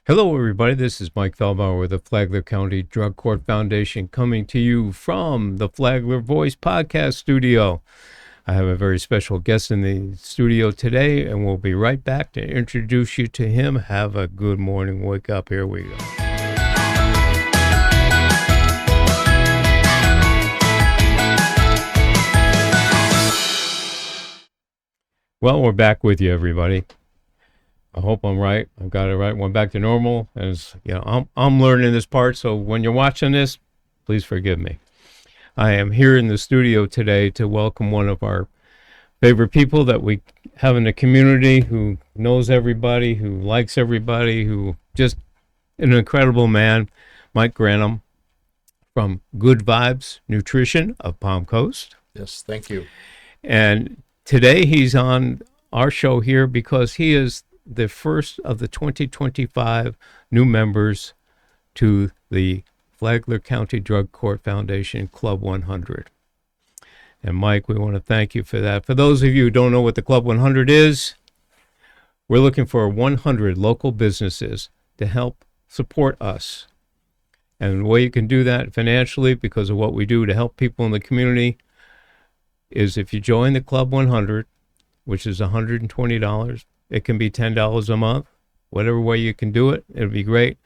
Hello, everybody. This is Mike Feldbauer with the Flagler County Drug Court Foundation coming to you from the Flagler Voice Podcast Studio. I have a very special guest in the studio today, and we'll be right back to introduce you to him. Have a good morning. Wake up. Here we go. Well, we're back with you, everybody. I hope I'm right. I've got it right. Went back to normal. As you know, I'm learning this part. So when you're watching this, please forgive me. I am here in the studio today to welcome one of our favorite people that we have in the community, who knows everybody, who likes everybody, who just an incredible man, Mike Granum from Good Vibes Nutrition of Palm Coast. Yes, thank you. And today he's on our show here because he is the first of the 2025 new members to the Flagler County Drug Court Foundation Club 100. And Mike, we want to thank you for that. For those of you who don't know what the Club 100 is, we're looking for 100 local businesses to help support us. And the way you can do that financially, because of what we do to help people in the community, is if you join the Club 100, which is $120. It can be $10 a month. Whatever way you can do it, it'll be great.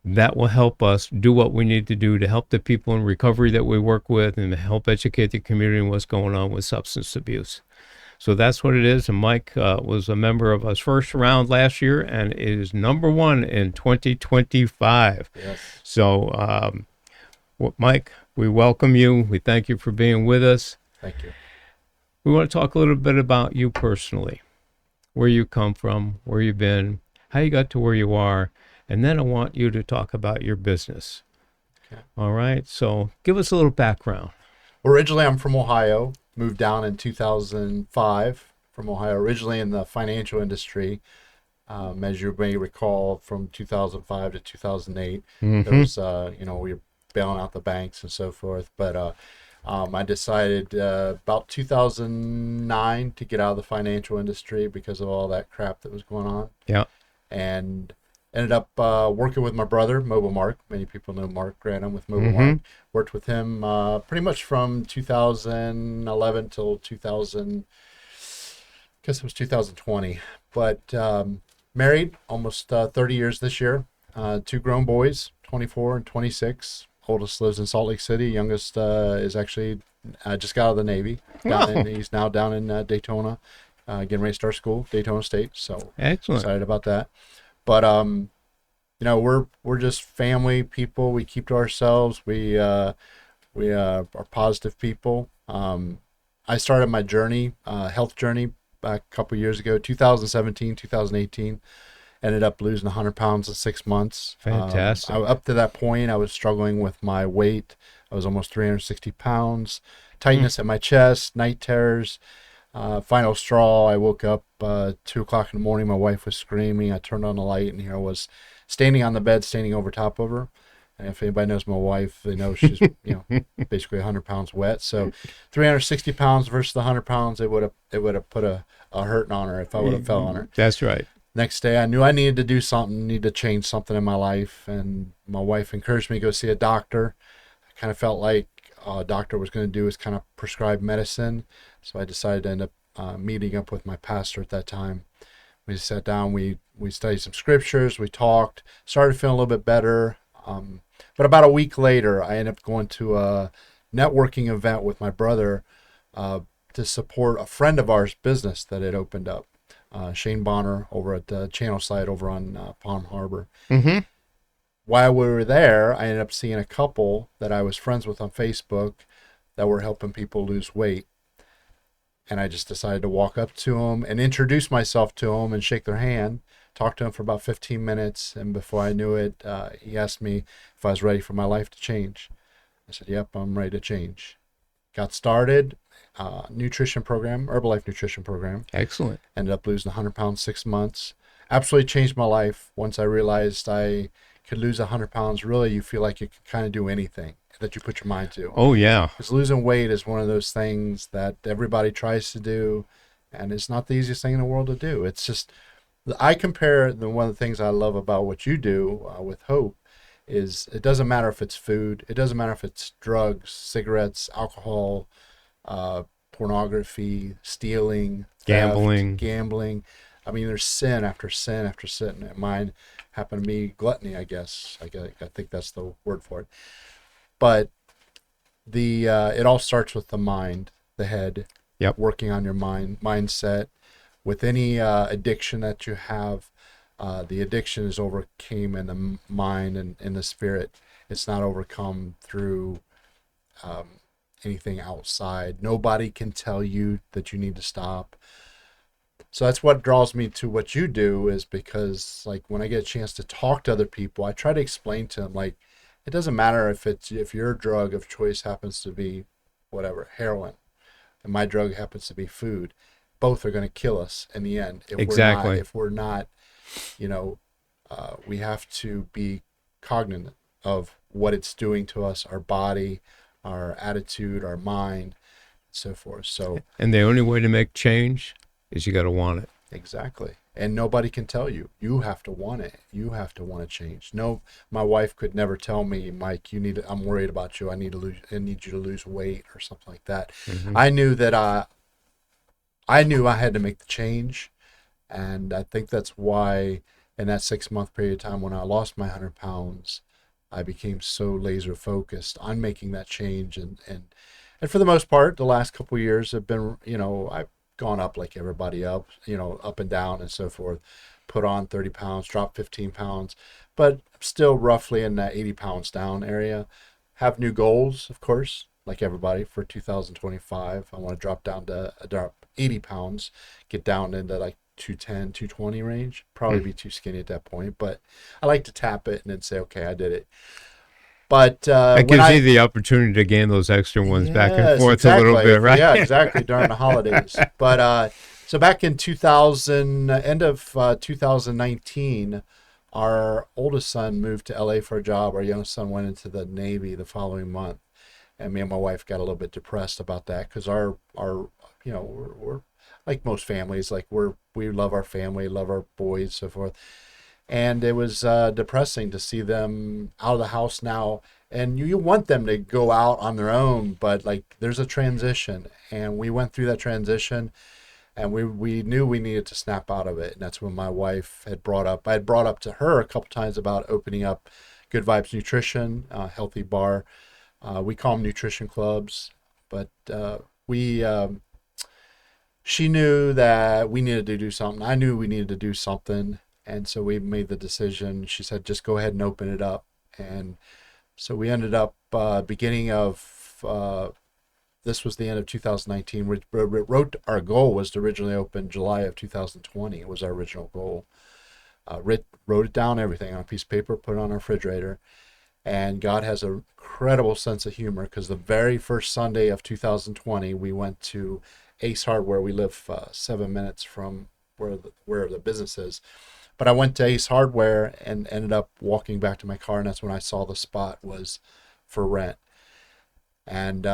That will help us do what we need to do to help the people in recovery that we work with and to help educate the community on what's going on with substance abuse. So that's what it is. And Mike was a member of us first round last year and is number one in 2025. Yes. So, Mike, we welcome you. We thank you for being with us. Thank you. We want to talk a little bit about you personally. Where you come from, where you've been, how you got to where you are, and then I want you to talk about your business. Okay. All right, so give us a little background. Originally, I'm from Ohio, moved down in 2005 from Ohio, originally in the financial industry. As you may recall, from 2005 to 2008, there was, we were bailing out the banks and so forth, but I decided about 2009 to get out of the financial industry because of all that crap that was going on. Yeah. And ended up working with my brother, Mobile Mark. Many people know Mark Granum with Mobile Mark. Worked with him pretty much from 2011 till 2020. But married almost 30 years this year. Two grown boys, 24 and 26. Oldest lives in Salt Lake City. Youngest is actually just got out of the Navy. He's now down in Daytona, getting ready to start school, Daytona State. So excellent. Excited about that. But we're just family people. We keep to ourselves. We are positive people. I started my journey, health journey, back a couple years ago, 2017, 2018. Ended up losing 100 pounds in 6 months. Fantastic. Up to that point, I was struggling with my weight. I was almost 360 pounds. Tightness at my chest, night terrors. Final straw, I woke up 2 o'clock in the morning. My wife was screaming. I turned on the light, and here I was standing on the bed, standing over top of her. And if anybody knows my wife, they know she's basically 100 pounds wet. So 360 pounds versus the 100 pounds, it would have put a hurting on her if I would have fell on her. That's right. Next day, I knew I needed to do something, need to change something in my life, and my wife encouraged me to go see a doctor. I kind of felt like a doctor was going to do is kind of prescribe medicine, so I decided to end up meeting up with my pastor at that time. We just sat down, we studied some scriptures, we talked, started feeling a little bit better, but about a week later, I ended up going to a networking event with my brother to support a friend of ours' business that had opened up. Shane Bonner over at the channel site over on Palm Harbor. While we were there, I ended up seeing a couple that I was friends with on Facebook that were helping people lose weight. And I just decided to walk up to them and introduce myself to them and shake their hand, talk to them for about 15 minutes. And before I knew it, he asked me if I was ready for my life to change. I said, yep, I'm ready to change. Got started. Nutrition program, Herbalife nutrition program. Excellent. Ended up losing 100 pounds 6 months. Absolutely changed my life. Once I realized I could lose 100 pounds, really you feel like you can kind of do anything that you put your mind to. Oh, yeah. Because losing weight is one of those things that everybody tries to do, and it's not the easiest thing in the world to do. It's just I compare one of the things I love about what you do with Hope is it doesn't matter if it's food, it doesn't matter if it's drugs, cigarettes, alcohol, uh, pornography, stealing, theft, Gambling. gambling. I mean, there's sin after sin after sin. And mine happened to be gluttony, I guess. I think that's the word for it. But the it all starts with the mind, the head, Yep. working on your mindset. With any addiction that you have, the addiction is overcame in the mind and in the spirit. It's not overcome through um, anything outside. Nobody can tell you that you need to stop. So that's what draws me to what you do, is because like when I get a chance to talk to other people, I try to explain to them like it doesn't matter if your drug of choice happens to be whatever, heroin, and my drug happens to be food. Both are going to kill us in the end Exactly. if we're not, you know, we have to be cognizant of what it's doing to us, our body, our attitude, our mind, and so forth. So And the only way to make change is you got to want it. exactly. And nobody can tell you. You have to want it. You have to want to change. No, my wife could never tell me, Mike, you need to, I'm worried about you. I need you to lose weight or something like that. Hmm. I knew that I knew I had to make the change. And I think that's why in that 6 month period of time when I lost my 100 pounds, I became so laser focused on making that change. And for the most part, the last couple of years have been, I've gone up like everybody up, up and down and so forth, put on 30 pounds, dropped 15 pounds, but still roughly in that 80 pounds down area. Have new goals, of course, like everybody for 2025. I want to drop 80 pounds, get down into like 210, 220 range. Probably be too skinny at that point, but I like to tap it and then say, okay, I did it. But That when gives you I the opportunity to gain those extra ones back and Yes, forth a little exactly. bit, right? Yeah, exactly. During the holidays. But so back in 2000, end of 2019, our oldest son moved to LA for a job. Our youngest son went into the Navy the following month, and me and my wife got a little bit depressed about that because our we're like most families, like we love our family, love our boys, so forth, and it was depressing to see them out of the house now. And you want them to go out on their own, but like there's a transition, and we went through that transition, and we knew we needed to snap out of it. And that's when my wife had brought up, I had brought up to her a couple times about opening up Good Vibes Nutrition, healthy bar. We call them nutrition clubs, but we she knew that we needed to do something. I knew we needed to do something. And so we made the decision. She said, just go ahead and open it up. And so we ended up beginning of, this was the end of 2019. We wrote, our goal was to originally open July of 2020. It was our original goal. Wrote it down, everything on a piece of paper, put it on our refrigerator. And God has an incredible sense of humor because the very first Sunday of 2020, we went to Ace Hardware. We live 7 minutes from where the business is. But I went to Ace Hardware and ended up walking back to my car, and that's when I saw the spot was for rent. And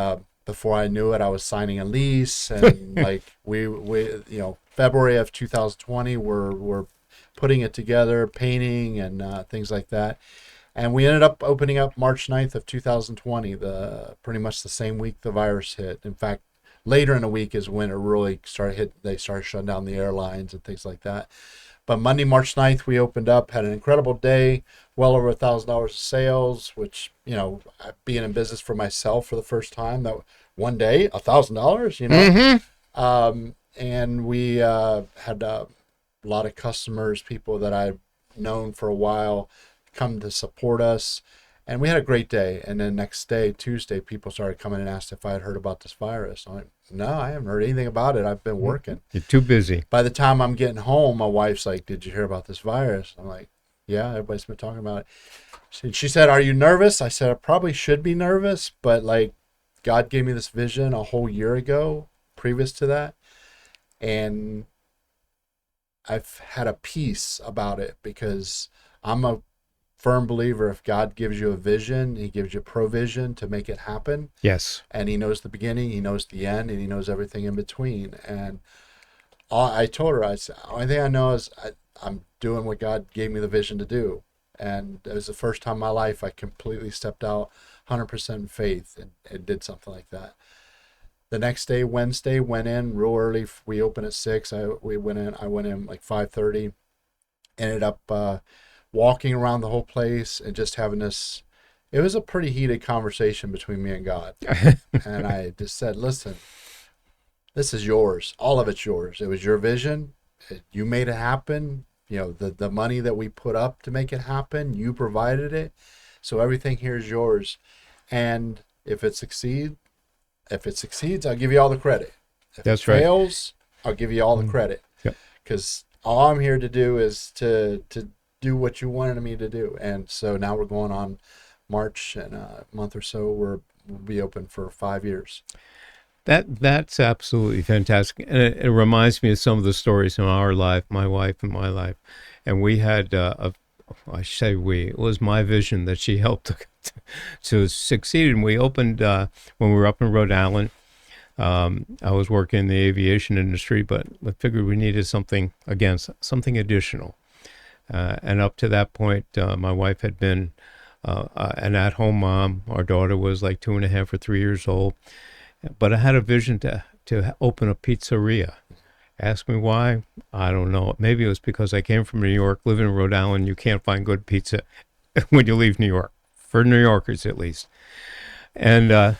before I knew it, I was signing a lease, and like February of 2020, we're putting it together, painting and things like that. And we ended up opening up March 9th of 2020, the pretty much the same week the virus hit. In fact, later in the week is when it really started hit. They started shutting down the airlines and things like that. But Monday, March 9th, we opened up, had an incredible day, well over $1,000 of sales, which, being in business for myself for the first time, that one day, $1,000, Mm-hmm. And we had a lot of customers, people that I've known for a while, come to support us. And we had a great day. And then next day, Tuesday, people started coming and asked if I had heard about this virus. I'm like, no, I haven't heard anything about it. I've been working. You're too busy. By the time I'm getting home, my wife's like, did you hear about this virus? I'm like, yeah, everybody's been talking about it. She said, are you nervous? I said, I probably should be nervous, but like God gave me this vision a whole year ago, previous to that. And I've had a peace about it because I'm a firm believer if God gives you a vision, he gives you provision to make it happen. Yes. And he knows the beginning, he knows the end, and he knows everything in between. And I told her, I said, only thing I know is I'm doing what God gave me the vision to do. And it was the first time in my life I completely stepped out 100% faith and did something like that. The next day, Wednesday, went in real early. We opened at 6. We went in. I went in like 5:30. Ended up walking around the whole place and just having this. It was a pretty heated conversation between me and God. And I just said, "Listen, this is yours. All of it's yours. It was your vision. You made it happen. You know, the money that we put up to make it happen, you provided it. So everything here is yours. And if it succeeds, I'll give you all the credit. If That's it right. fails, I'll give you all the credit. Yep. Because all I'm here to do is to do what you wanted me to do. And so now we're going on March, in a month or so we'll be open for 5 years. That's absolutely fantastic, and it reminds me of some of the stories in our life, my wife and my life, and we had I say we, it was my vision that she helped to succeed, and we opened when we were up in Rhode Island. I was working in the aviation industry, but I figured we needed something again, something additional, and up to that point, my wife had been an at-home mom. Our daughter was like 2.5 or 3 years old. But I had a vision to open a pizzeria. Ask me why? I don't know. Maybe it was because I came from New York, living in Rhode Island. You can't find good pizza when you leave New York, for New Yorkers at least. And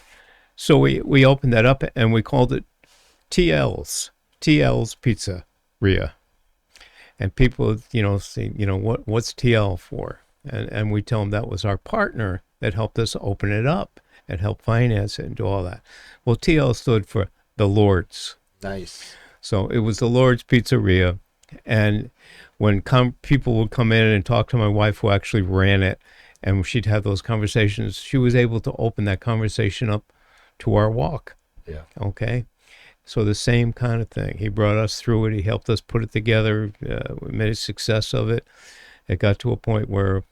so we opened that up and we called it TL's Pizzeria. And people, say, what's TL for? And we tell them that was our partner that helped us open it up and help finance it and do all that. Well, TL stood for the Lord's. Nice. So it was the Lord's Pizzeria. And when people would come in and talk to my wife, who actually ran it, and she'd have those conversations, she was able to open that conversation up to our walk. Yeah. Okay. So the same kind of thing. He brought us through it. He helped us put it together. We made a success of it. It got to a point where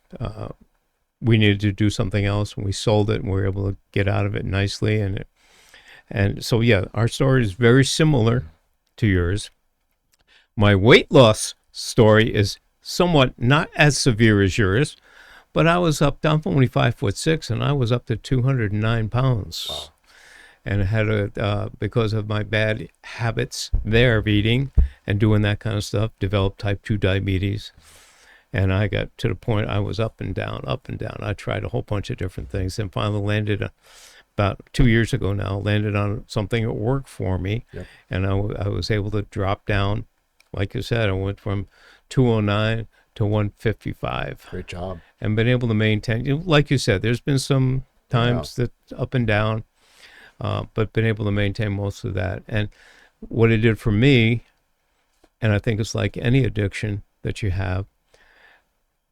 we needed to do something else, and we sold it, and we were able to get out of it nicely. And so, yeah, our story is very similar to yours. My weight loss story is somewhat not as severe as yours, but I'm only 5'6", and I was up to 209 pounds. Wow. And I had because of my bad habits there of eating and doing that kind of stuff, developed type 2 diabetes. And I got to the point I was up and down, up and down. I tried a whole bunch of different things and finally landed about 2 years ago now, landed on something that worked for me. Yep. And I was able to drop down. Like you said, I went from 209 to 155. Great job. And been able to maintain, like you said, there's been some times that up and down, but been able to maintain most of that. And what it did for me, and I think it's like any addiction that you have,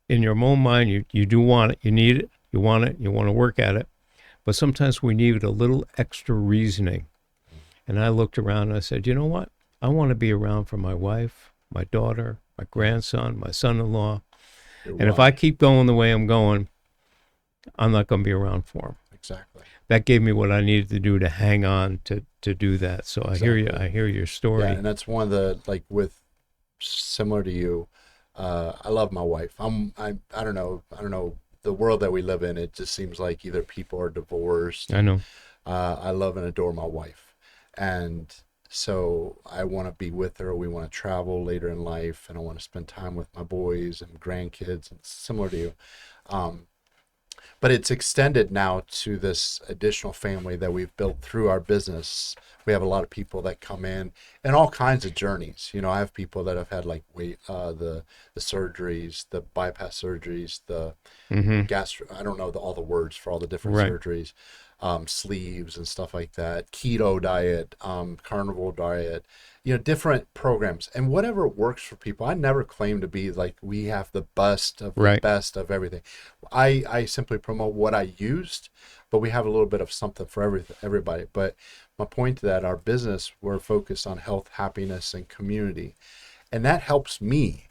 in your own mind, you do want it, you need it, you want it, you want to work at it. But sometimes we need a little extra reasoning. And I looked around and I said, you know what? I want to be around for my wife, my daughter, my grandson, my son-in-law. And if I keep going the way I'm going, I'm not going to be around for them. Exactly. That gave me what I needed to do to hang on to do that. So Exactly. I hear your story. Yeah, and that's one of the, like, with similar to you, I love my wife. I don't know the world that we live in. It just seems like either people are divorced. I know. I love and adore my wife, and so I want to be with her. We want to travel later in life, and I want to spend time with my boys and grandkids. And similar to you, but it's extended now to this additional family that we've built through our business. We have a lot of people that come in and all kinds of journeys. I have people that have had like the surgeries, the bypass surgeries, the I don't know all the words for all the different surgeries, sleeves and stuff like that, keto diet, carnivore diet, different programs, and whatever works for people. I never claim to be like we have the best of the best of everything. I simply promote what I used, but we have a little bit of something for everybody. But my point to that, our business, we're focused on health, happiness, and community, and that helps me.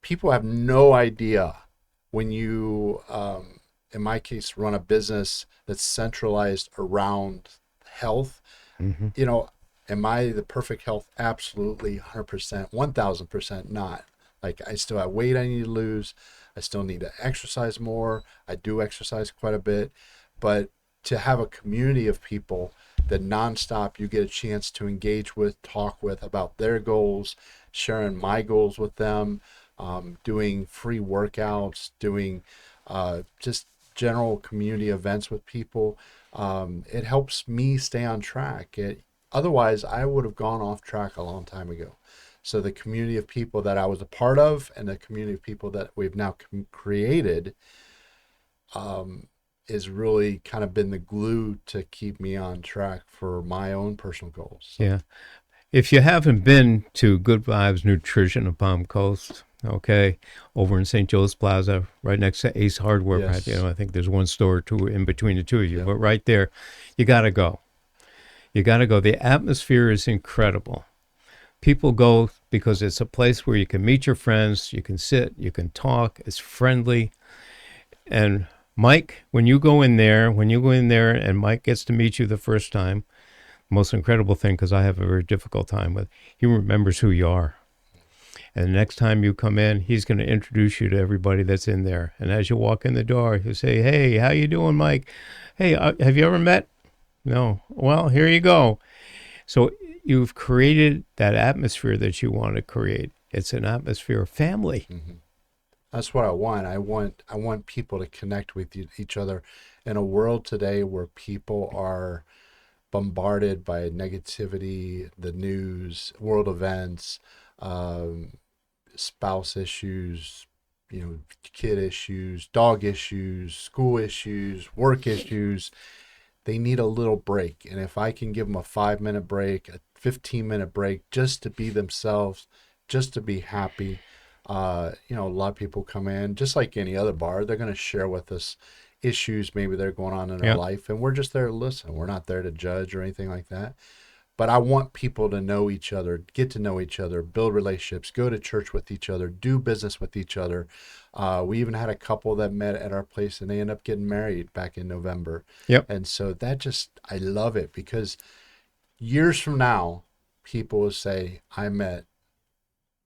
People have no idea when you, in my case, run a business that's centralized around health. Am I the perfect health? Absolutely, 100%, 1,000% not. Like, I still have weight I need to lose. I still need to exercise more. I do exercise quite a bit. But to have a community of people that nonstop you get a chance to engage with, talk with about their goals, sharing my goals with them, doing free workouts, doing just general community events with people. It helps me stay on track. Otherwise, I would have gone off track a long time ago. So the community of people that I was a part of and the community of people that we've now created is really kind of been the glue to keep me on track for my own personal goals. So, Yeah. If you haven't been to Good Vibes Nutrition of Palm Coast, okay, over in St. Joe's Plaza, right next to Ace Hardware, yes. I think there's one store or two in between the two of you, Yep. but right there, you got to go. You got to go. The atmosphere is incredible. People go because it's a place where you can meet your friends, you can sit, you can talk, it's friendly. And Mike, when you go in there and Mike gets to meet you the first time, most incredible thing, because I have a very difficult time with, he remembers who you are. And the next time you come in, he's going to introduce you to everybody that's in there. And as you walk in the door, he'll say, "Hey, how you doing, Mike? Hey, have you ever met?" No. Well, here you go. So you've created that atmosphere that you want to create. It's an atmosphere of family. Mm-hmm. That's what I want. I want people to connect with each other in a world today where people are bombarded by negativity, the news, world events, um, spouse issues, kid issues, dog issues, school issues, work issues. They need a little break. And if I can give them a 5 minute break, a 15-minute break, just to be themselves, just to be happy. A lot of people come in, just like any other bar, they're going to share with us issues maybe they're going on in their Yeah. life. And we're just there to listen. We're not there to judge or anything like that. But I want people to know each other, get to know each other, build relationships, go to church with each other, do business with each other. We even had a couple that met at our place and they ended up getting married back in November. Yep. And so I love it because years from now, people will say, I met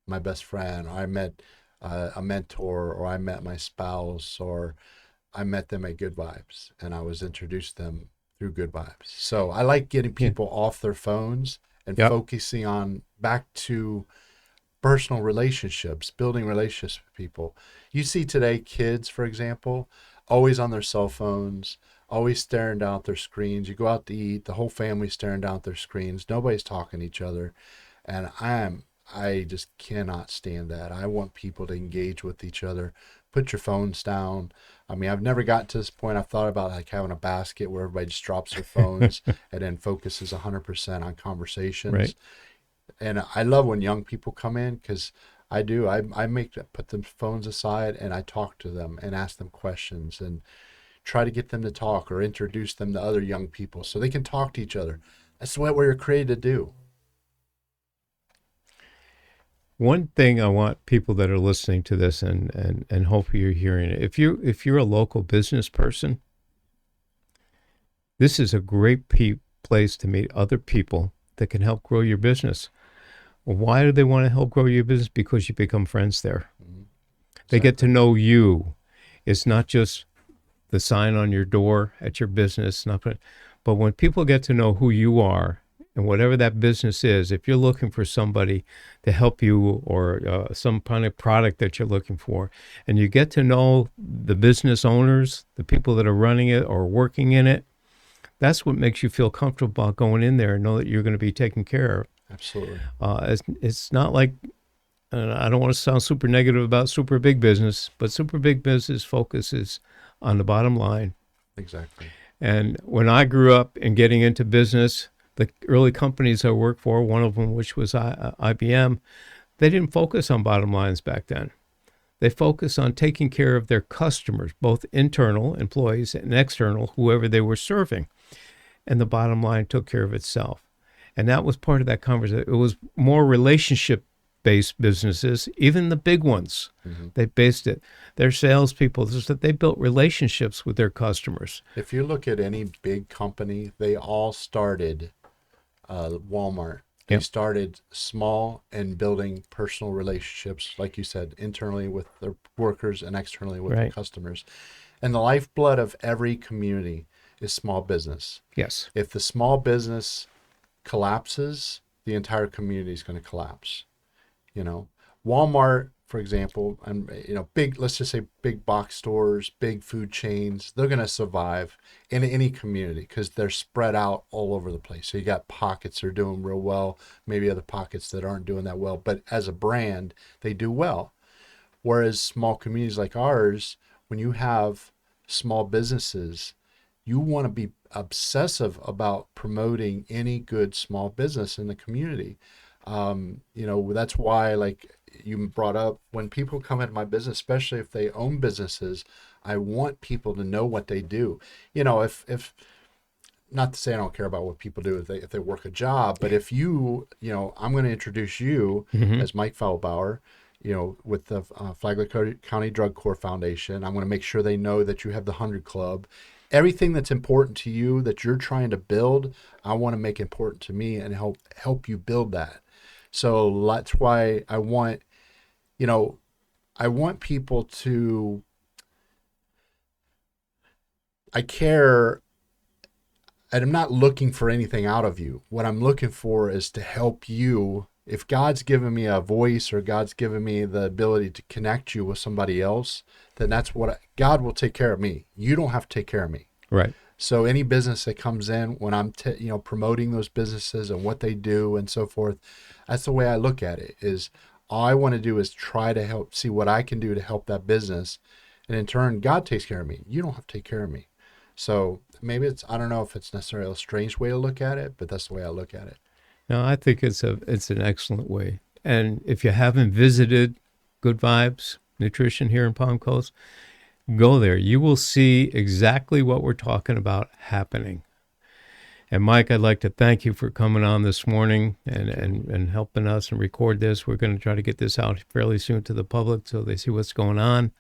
my best friend, or I met a mentor, or I met my spouse, or I met them at Good Vibes and I was introduced to them through Good Vibes. So I like getting Yeah. people off their phones and Yep. focusing on back to personal relationships, building relationships with people. You see today kids, for example, always on their cell phones, always staring down at their screens. You go out to eat, the whole family's staring down at their screens. Nobody's talking to each other. And I just cannot stand that. I want people to engage with each other. Put your phones down. I mean, I've never gotten to this point. I've thought about like having a basket where everybody just drops their phones and then focuses 100% on conversations. Right. And I love when young people come in because I do. I put the phones aside and I talk to them and ask them questions and try to get them to talk or introduce them to other young people so they can talk to each other. That's what we're created to do. One thing I want people that are listening to this and hope you're hearing it. If you're a local business person, this is a great place to meet other people that can help grow your business. Well, why do they want to help grow your business? Because you become friends there. Mm-hmm. They get to Exactly. know you. It's not just the sign on your door at your business, but when people get to know who you are and whatever that business is, if you're looking for somebody to help you or some kind of product that you're looking for, and you get to know the business owners, the people that are running it or working in it, that's what makes you feel comfortable about going in there and know that you're going to be taken care of. Absolutely. It's not like, I don't want to sound super negative about super big business, but super big business focuses on the bottom line. Exactly. And when I grew up and getting into business, the early companies I worked for, one of them, which was IBM, they didn't focus on bottom lines back then. They focused on taking care of their customers, both internal employees and external, whoever they were serving. And the bottom line took care of itself. And that was part of that conversation. It was more relationship based businesses, even the big ones. Mm-hmm. They based it. Their salespeople, just that they built relationships with their customers. If you look at any big company, they all started Walmart, They Yep. started small and building personal relationships, like you said, internally with their workers and externally with their Right. customers. And the lifeblood of every community is small business. Yes. If the small business collapses, the entire community is going to collapse. You know, Walmart, for example, and big, let's just say big box stores, big food chains, they're going to survive in any community because they're spread out all over the place. So you got pockets that are doing real well, maybe other pockets that aren't doing that well, but as a brand, they do well. Whereas small communities like ours, when you have small businesses, you want to be obsessive about promoting any good small business in the community. That's why, like you brought up, when people come into my business, especially if they own businesses, I want people to know what they do. If not to say I don't care about what people do if they work a job, but if I'm going to introduce you Hmm. as Mike Feldbauer, with the Flagler County Drug Corps Foundation. I'm going to make sure they know that you have the 100 Club. Everything that's important to you that you're trying to build, I want to make important to me and help you build that. So that's why you know, I want people to. I care and I'm not looking for anything out of you. What I'm looking for is to help you. If God's given me a voice or God's given me the ability to connect you with somebody else, then God will take care of me. You don't have to take care of me. Right. So any business that comes in when I'm promoting those businesses and what they do and so forth, that's the way I look at it. Is all I want to do is try to help see what I can do to help that business, and in turn, God takes care of me. You don't have to take care of me. So maybe I don't know if it's necessarily a strange way to look at it, but that's the way I look at it. No, I think it's an excellent way. And if you haven't visited Good Vibes Nutrition here in Palm Coast, go there. You will see exactly what we're talking about happening. And Mike, I'd like to thank you for coming on this morning and helping us and record this. We're going to try to get this out fairly soon to the public so they see what's going on.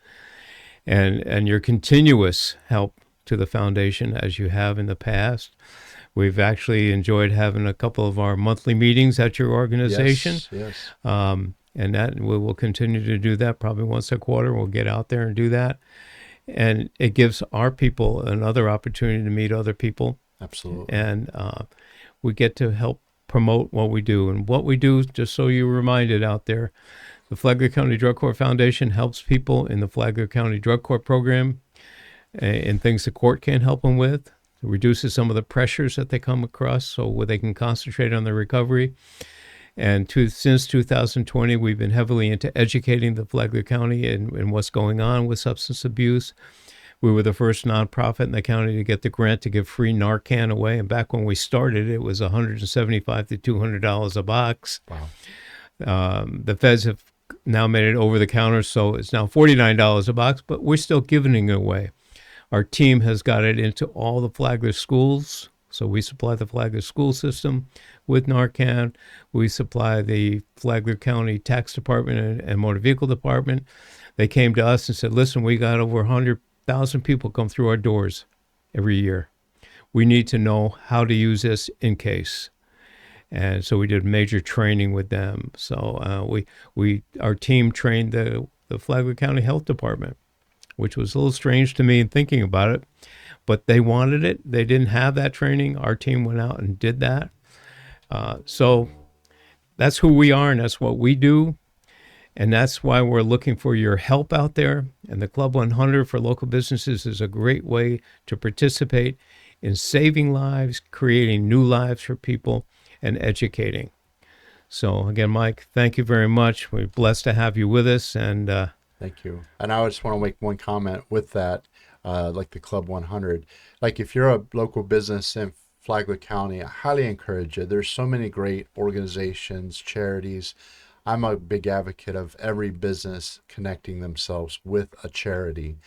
And your continuous help to the foundation as you have in the past. We've actually enjoyed having a couple of our monthly meetings at your organization. Yes, yes. And that we will continue to do that probably once a quarter. We'll get out there and do that. And it gives our people another opportunity to meet other people. Absolutely. And we get to help promote what we do. And what we do, just so you're reminded out there, the Flagler County Drug Court Foundation helps people in the Flagler County Drug Court program and things the court can't help them with. It reduces some of the pressures that they come across so where they can concentrate on their recovery. And since 2020, we've been heavily into educating the Flagler County and what's going on with substance abuse. We were the first nonprofit in the county to get the grant to give free Narcan away. And back when we started, it was $175 to $200 a box. Wow. The feds have now made it over the counter, so it's now $49 a box, but we're still giving it away. Our team has got it into all the Flagler schools. So we supply the Flagler school system with Narcan. We supply the Flagler County Tax Department and Motor Vehicle Department. They came to us and said, listen, we got over 100,000 people come through our doors every year. We need to know how to use this in case. And so we did major training with them. So our team trained the Flagler County Health Department, which was a little strange to me in thinking about it, but they wanted it. They didn't have that training. Our team went out and did that. So that's who we are, and that's what we do. And that's why we're looking for your help out there. And the Club 100 for local businesses is a great way to participate in saving lives, creating new lives for people, and educating. So again, Mike, thank you very much. We're blessed to have you with us. And Thank you. And I just want to make one comment with that, like the Club 100. Like if you're a local business in Flagler County, I highly encourage you. There's so many great organizations, charities. I'm a big advocate of every business connecting themselves with a charity.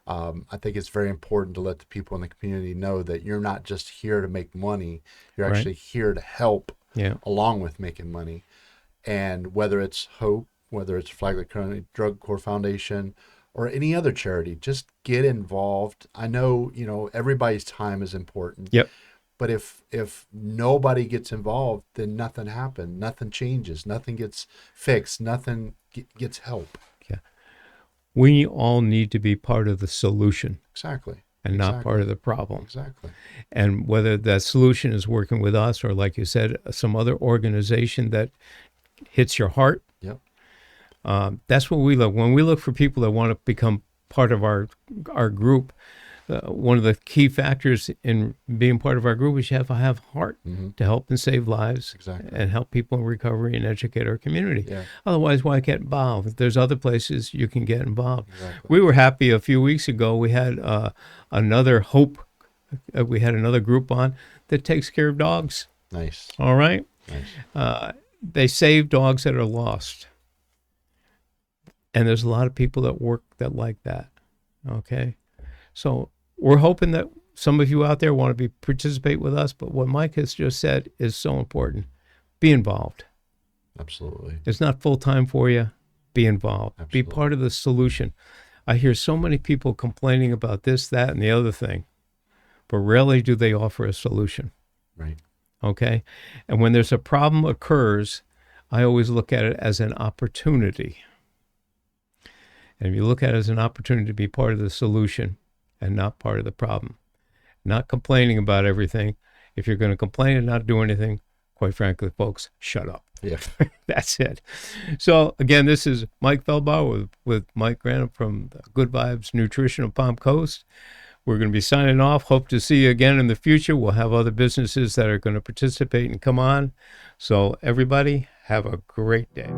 I think it's very important to let the people in the community know that you're not just here to make money. You're Right. actually here to help yeah, along with making money. And whether it's Hope, whether it's Flagler County Drug Corps Foundation, or any other charity, just get involved. I know, everybody's time is important, yep, But if nobody gets involved, then nothing happened. Nothing changes. Nothing gets fixed. Nothing gets help. Yeah. We all need to be part of the solution Exactly. and not part of the problem. Exactly. And whether that solution is working with us or, like you said, some other organization that hits your heart, Yep. that's what we look. When we look for people that want to become part of our group, one of the key factors in being part of our group is you have to have heart to help and save lives. Exactly. And help people in recovery and educate our community. Yeah. Otherwise, why get involved? There's other places you can get involved. Exactly. We were happy a few weeks ago. We had another Hope. We had another group on that takes care of dogs. Nice. All right. Nice. They save dogs that are lost. And there's a lot of people that work that like that. Okay. So we're hoping that some of you out there want to participate with us. But what Mike has just said is so important. Be involved. Absolutely. It's not full time for you. Be involved. Absolutely. Be part of the solution. I hear so many people complaining about this, that, and the other thing, but rarely do they offer a solution. Right. Okay? And when there's a problem occurs, I always look at it as an opportunity. And if you look at it as an opportunity to be part of the solution and not part of the problem, not complaining about everything. If you're going to complain and not do anything, quite frankly, folks, shut up. Yeah. That's it. So, again, this is Mike Feldbauer with Mike Granum from Good Vibes Nutrition of Palm Coast. We're going to be signing off. Hope to see you again in the future. We'll have other businesses that are going to participate and come on. So, everybody, have a great day.